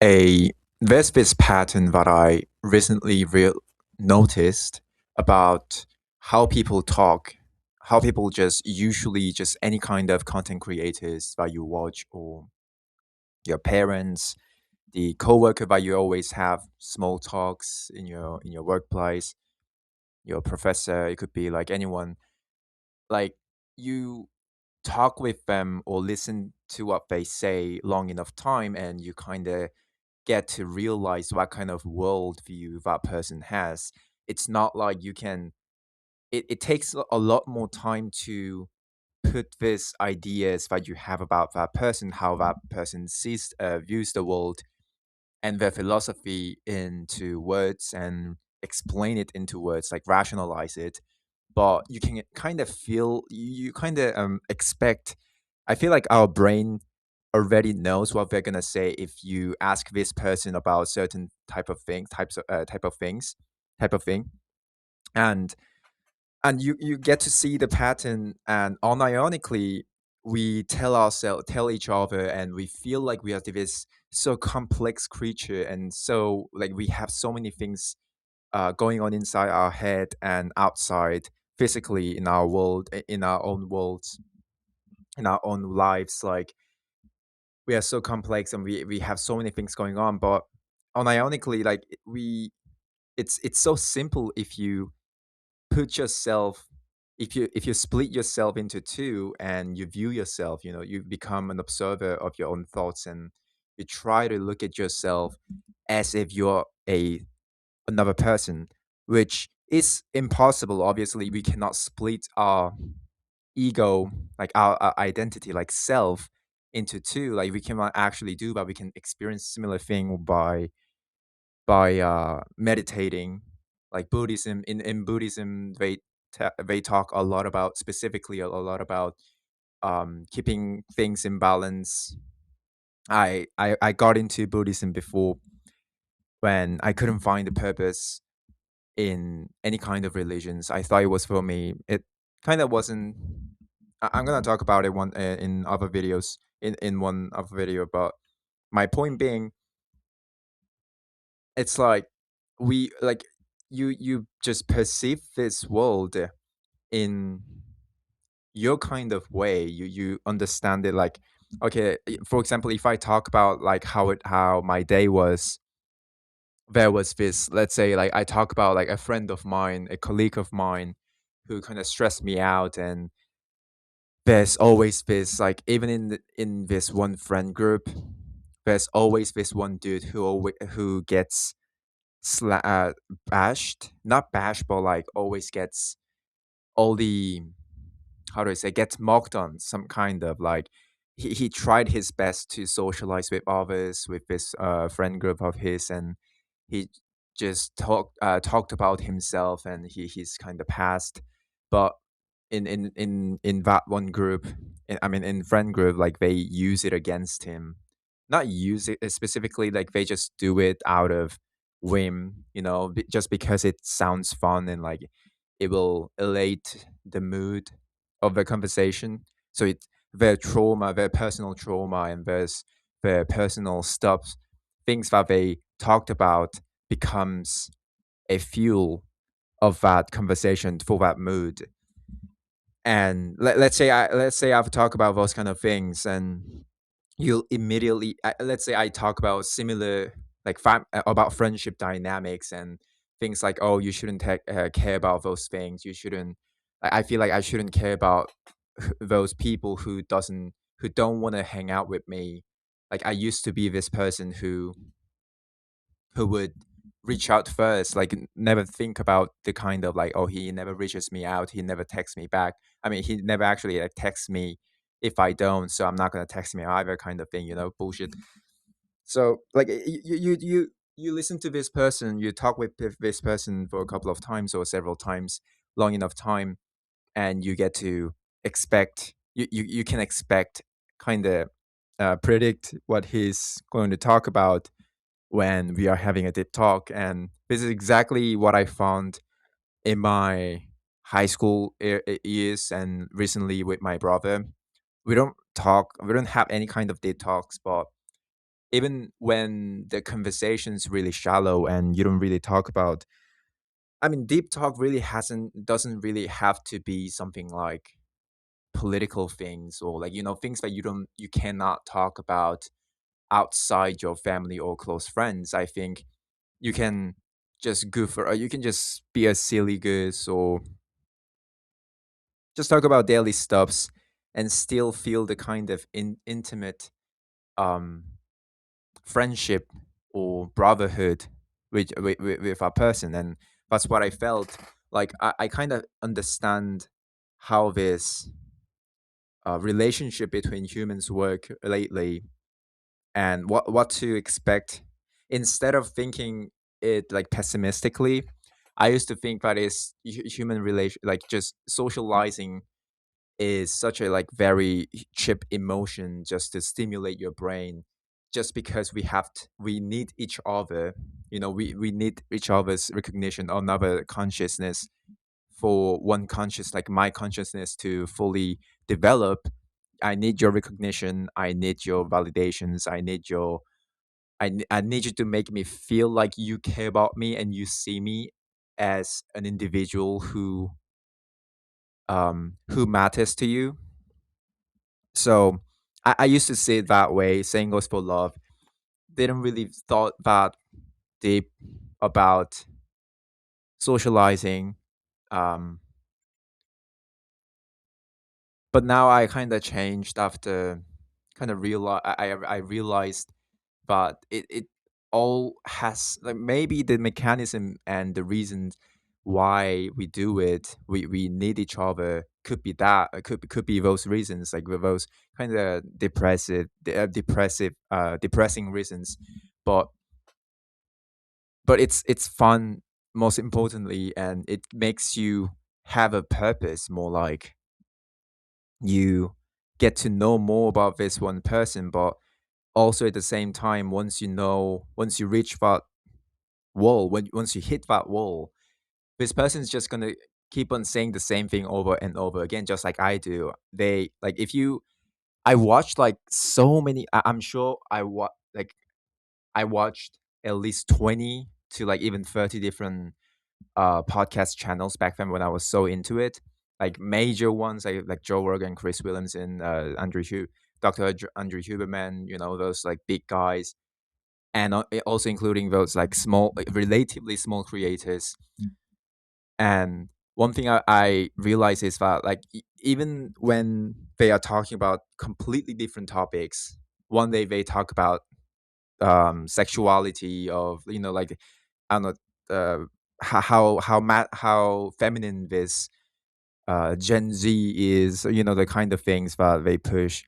A There's this pattern that I recently noticed about how people talk, how people just usually just any kind of content creators that you watch or your parents, the coworker that you always have small talks in your workplace, your professor, it could be like anyone, like you talk with them or listen to what they say long enough time and you kind of get to realize what kind of worldview that person has. It's not like you can, it takes a lot more time to put these ideas that you have about that person, how that person views the world, and their philosophy into words and explain it into words, like rationalize it. But you can kind of feel, you kind of expect. I feel like our brain already knows what they're gonna say if you ask this person about certain type of things, type of thing, and you get to see the pattern, and unironically, we tell each other, and we feel like we are this so complex creature, and so like we have so many things going on inside our head and outside physically in our world, in our own worlds, in our own lives. Like we are so complex and we have so many things going on. But unironically, like we it's so simple if you put yourself, if you split yourself into two and you view yourself, you become an observer of your own thoughts, and you try to look at yourself as if you're a another person, which is impossible. Obviously, we cannot split our ego, like our identity, like self, into two. Like we cannot actually do that. We can experience similar thing by meditating. Like Buddhism, in Buddhism, they talk a lot about, specifically a lot about keeping things in balance. I got into Buddhism before when I couldn't find the purpose in any kind of religions. I thought it was for me. It kind of wasn't. I'm gonna talk about it one in other videos, in one other video. But my point being, it's like we like you just perceive this world in your kind of way. You understand it like, okay, for example, if I talk about like how my day was, there was this, let's say, like I talk about like a friend of mine, a colleague of mine who kind of stressed me out, and there's always this, like even in this one friend group, there's always this one dude who gets bashed, not bashed, but like always gets all the, how do I say, gets mocked on some kind of like, he tried his best to socialize with others, with this friend group of his, and he just talked about himself and he's kind of past. But in that one group, I mean in friend group, like they use it against him. Not use it specifically, like they just do it out of whim, just because it sounds fun, and like it will elate the mood of the conversation. So it's their trauma, their personal trauma, and their personal stuff, things that they talked about, becomes a fuel of that conversation for that mood. And let's say I've talked about those kind of things, and you'll immediately, let's say I talk about similar, like about friendship dynamics and things like, oh, you shouldn't care about those things, you shouldn't, I feel like I shouldn't care about those people who don't want to hang out with me. Like I used to be this person who would reach out first, like never think about the kind of like, oh, he never reaches me out, he never texts me back. I mean, he never actually like texts me if I don't, so I'm not gonna text me either, kind of thing, bullshit. So like you listen to this person, you talk with this person for a couple of times or several times, long enough time, and you get to expect, you can expect, kind of predict what he's going to talk about when we are having a deep talk. And this is exactly what I found in my high school years and recently with my brother. We don't have any kind of deep talks, but even when the conversation's really shallow and you don't really talk about, I mean, deep talk really hasn't doesn't really have to be something like political things, or like, things that you cannot talk about outside your family or close friends. I think you can just goof, or you can just be a silly goose, or just talk about daily stuffs and still feel the kind of intimate um friendship or brotherhood with a person. And that's what I felt. Like, I kind of understand how this relationship between humans work lately, and what to expect. Instead of thinking it like pessimistically, I used to think that is human relation, like just socializing is such a like very cheap emotion just to stimulate your brain, just because we need each other. We need each other's recognition, another consciousness, for one conscious, like my consciousness, to fully develop. I need your recognition, I need your validations, I need you to make me feel like you care about me and you see me as an individual who matters to you. So I used to see it that way. Same goes for love. Didn't really thought that deep about socializing. Um, but now I kind of changed after kind of I realized but it all has, like, maybe the mechanism and the reasons why we do it, we need each other, could be that, it could be those reasons, like with those kind of depressing reasons. but but it's fun, most importantly, and it makes you have a purpose, more like you get to know more about this one person. But also at the same time, once you reach that wall, once you hit that wall, this person's just gonna keep on saying the same thing over and over again, just like I do. They like, if you I watched like so many, I'm sure I watched at least 20 to like even 30 different podcast channels back then when I was so into it. Like major ones like Joe Rogan, Chris Williamson, Andrew Huberman, those like big guys, and also including those like small, like relatively small creators. And one thing I realize is that, like, even when they are talking about completely different topics, one day they talk about sexuality of, like, I don't know, how feminine this Gen Z is, the kind of things that they push,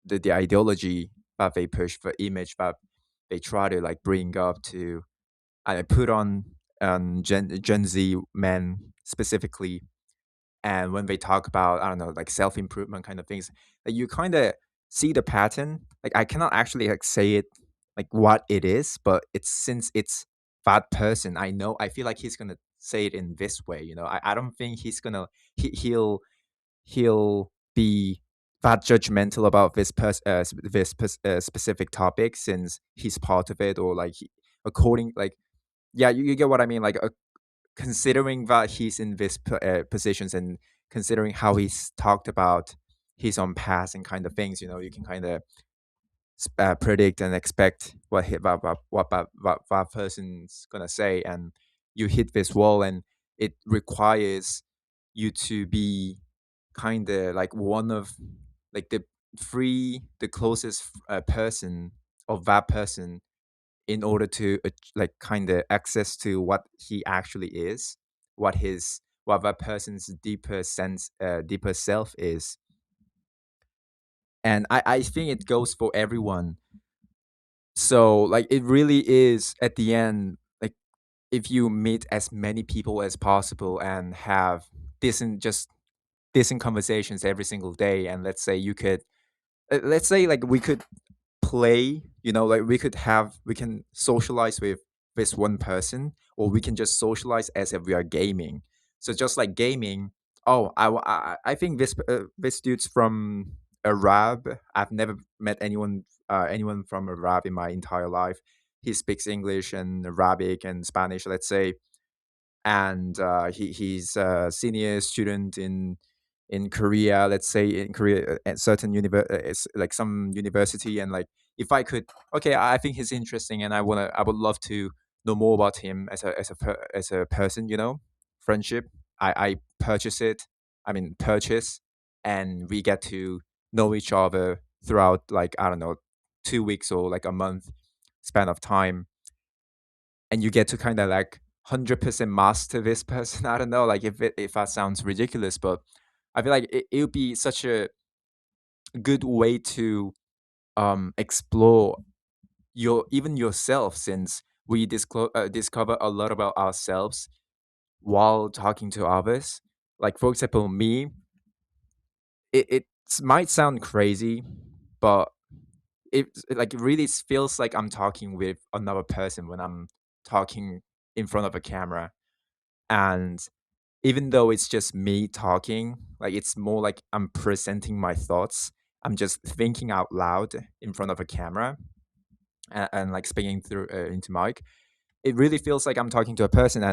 the ideology that they push, the image that they try to like bring up to, I put on Gen Z men specifically. And when they talk about, I don't know, like self improvement kind of things, like you kind of see the pattern. Like I cannot actually like say it like what it is, but it's, since it's that person, I feel like he's gonna say it in this way. I don't think he's gonna he'll be that judgmental about specific topic, since he's part of it, or like according, like, yeah, you get what I mean, like, considering that he's in this positions, and considering how he's talked about his own past and kind of things, you can kind of predict and expect what that person's gonna say. And you hit this wall, and it requires you to be kind of like one of, like, the closest person of that person, in order to like kind of access to what he actually is, what that person's deeper self is. And I think it goes for everyone. So like, it really is, at the end, like, if you meet as many people as possible and have just decent conversations every single day, and let's say like we could play, like we can socialize with this one person, or we can just socialize as if we are gaming. So just like gaming, oh, I think this dude's from Arab. I've never met anyone anyone from Arab in my entire life. He speaks English and Arabic and Spanish, let's say, and he's a senior student in Korea, let's say in Korea at certain like some university, and like if I could, okay, I think he's interesting, and I would love to know more about him as a person, friendship. I purchase it, I mean purchase, and we get to know each other throughout like I don't know 2 weeks or like a month span of time, and you get to kind of like 100% master this person. I don't know, like if that sounds ridiculous, but I feel like it would be such a good way to explore your even yourself, since we discover a lot about ourselves while talking to others. Like for example, me, it might sound crazy, but it like really feels like I'm talking with another person when I'm talking in front of a camera. And even though it's just me talking, like it's more like I'm presenting my thoughts. I'm just thinking out loud in front of a camera, and like speaking through into mic. It really feels like I'm talking to a person,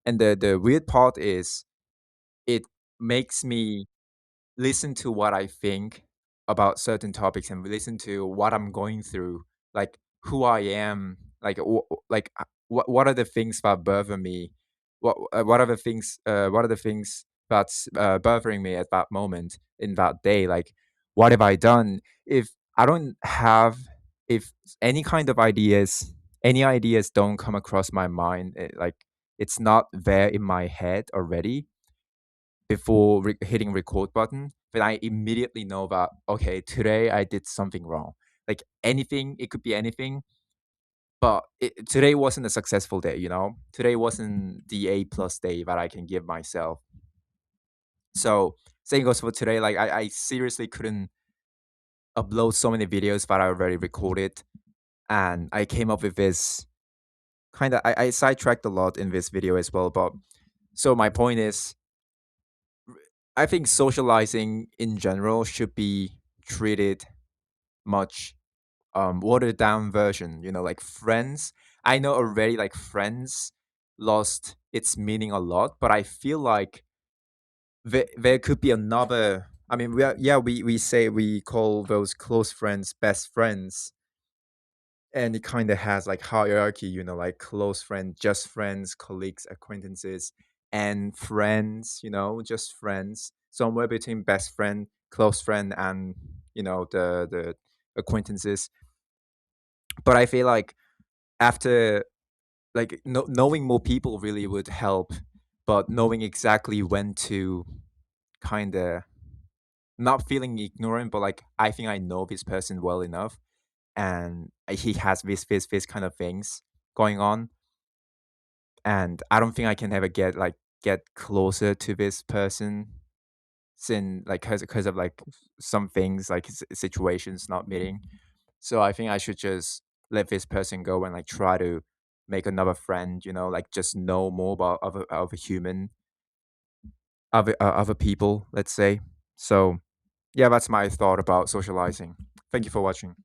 and the weird part is it makes me listen to what I think about certain topics and listen to what I'm going through, like who I am, like what are the things that bother me, what are the things that's bothering me at that moment in that day, like what have I done if I don't have if any kind of ideas any ideas don't come across my mind, like it's not there in my head already before hitting record button, then I immediately know that okay, today I did something wrong. Like anything, it could be anything, but today wasn't a successful day. Today wasn't the A+ day that I can give myself. So same goes for today. Like I seriously couldn't upload so many videos that I already recorded, and I came up with this kind of. I sidetracked a lot in this video as well, but so my point is I think socializing in general should be treated much watered down version, like friends. I know already like friends lost its meaning a lot, but I feel like there could be another. I mean, we say we call those close friends best friends, and it kind of has like hierarchy, like close friend, just friends, colleagues, acquaintances, and friends, just friends, somewhere between best friend, close friend, and the acquaintances. But I feel like after like knowing more people really would help, but knowing exactly when to kind of not feeling ignorant, but like I think I know this person well enough, and he has this kind of things going on, and I don't think I can ever get closer to this person, since like because of like some things like situations not meeting. So I think I should just let this person go and like try to make another friend, like just know more about other human, other people, let's say. So yeah, that's my thought about socializing. Thank you for watching.